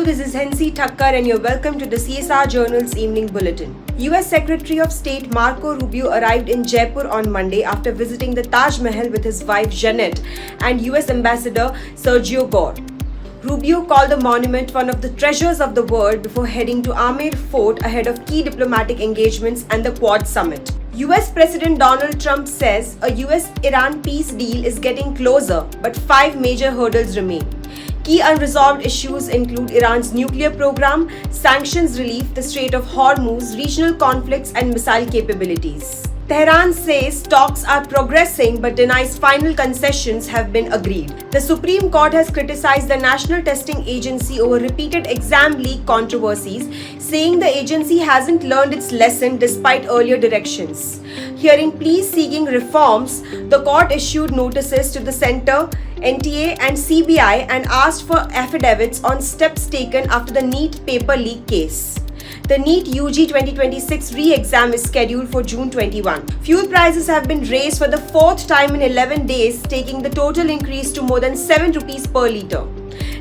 this is Hensi Thakkar and you're welcome to the CSR Journal's Evening Bulletin. US Secretary of State Marco Rubio arrived in Jaipur on Monday after visiting the Taj Mahal with his wife Janet and US Ambassador Sergio Gore. Rubio called the monument one of the treasures of the world before heading to Amer Fort ahead of key diplomatic engagements and the Quad Summit. US President Donald Trump says a US-Iran peace deal is getting closer, but 5 major hurdles remain. Key unresolved issues include Iran's nuclear program, sanctions relief, the Strait of Hormuz, regional conflicts, and missile capabilities. Tehran says talks are progressing but denies final concessions have been agreed. The Supreme Court has criticized the National Testing Agency over repeated exam leak controversies, saying the agency hasn't learned its lesson despite earlier directions. Hearing pleas seeking reforms, the court issued notices to the Center, NTA and CBI and asked for affidavits on steps taken after the NEET paper leak case. The NEET UG 2026 re-exam is scheduled for June 21. Fuel prices have been raised for the 4th time in 11 days, taking the total increase to more than 7 rupees per litre.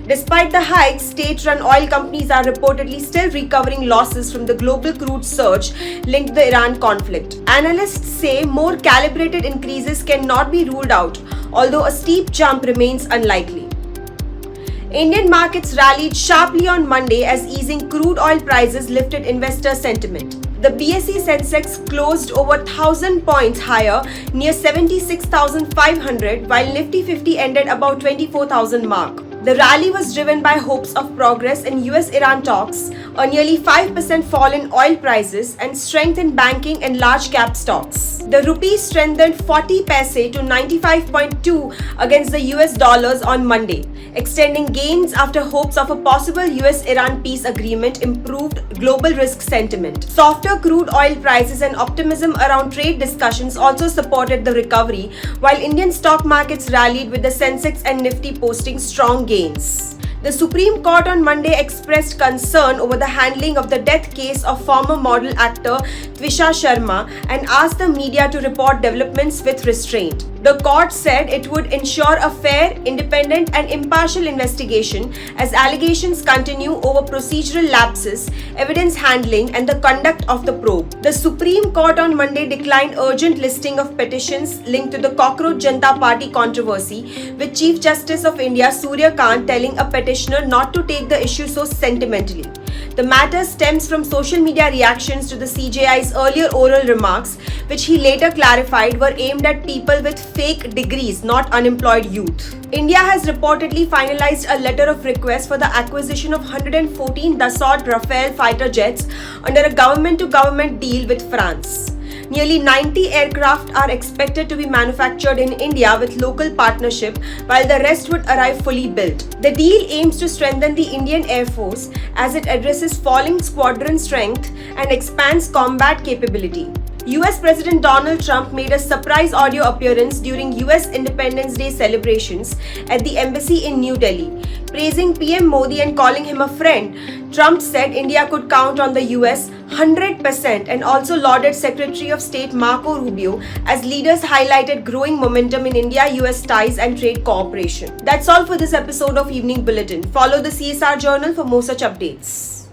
Despite the hikes, state-run oil companies are reportedly still recovering losses from the global crude surge linked to the Iran conflict. Analysts say more calibrated increases cannot be ruled out, although a steep jump remains unlikely. Indian markets rallied sharply on Monday as easing crude oil prices lifted investor sentiment. The BSE Sensex closed over 1,000 points higher, near 76,500, while Nifty 50 ended about 24,000 mark. The rally was driven by hopes of progress in US-Iran talks, a nearly 5% fall in oil prices, and strength in banking and large-cap stocks. The rupee strengthened 40 paise to 95.2 against the US dollars on Monday, extending gains after hopes of a possible US-Iran peace agreement improved global risk sentiment. Softer crude oil prices and optimism around trade discussions also supported the recovery, while Indian stock markets rallied with the Sensex and Nifty posting strong gains. The Supreme Court on Monday expressed concern over the handling of the death case of former model actor Twisha Sharma and asked the media to report developments with restraint. The court said it would ensure a fair, independent and impartial investigation as allegations continue over procedural lapses, evidence handling and the conduct of the probe. The Supreme Court on Monday declined urgent listing of petitions linked to the Cockroach Janata Party controversy, with Chief Justice of India Surya Kant telling a petitioner not to take the issue so sentimentally. The matter stems from social media reactions to the CJI's earlier oral remarks, which he later clarified were aimed at people with fake degrees, not unemployed youth. India has reportedly finalized a letter of request for the acquisition of 114 Dassault Rafale fighter jets under a government-to-government deal with France. Nearly 90 aircraft are expected to be manufactured in India with local partnership, while the rest would arrive fully built. The deal aims to strengthen the Indian Air Force as it addresses falling squadron strength and expands combat capability. US President Donald Trump made a surprise audio appearance during US Independence Day celebrations at the embassy in New Delhi. Praising PM Modi and calling him a friend, Trump said India could count on the US 100% and also lauded Secretary of State Marco Rubio as leaders highlighted growing momentum in India-US ties and trade cooperation. That's all for this episode of Evening Bulletin. Follow the CSR Journal for more such updates.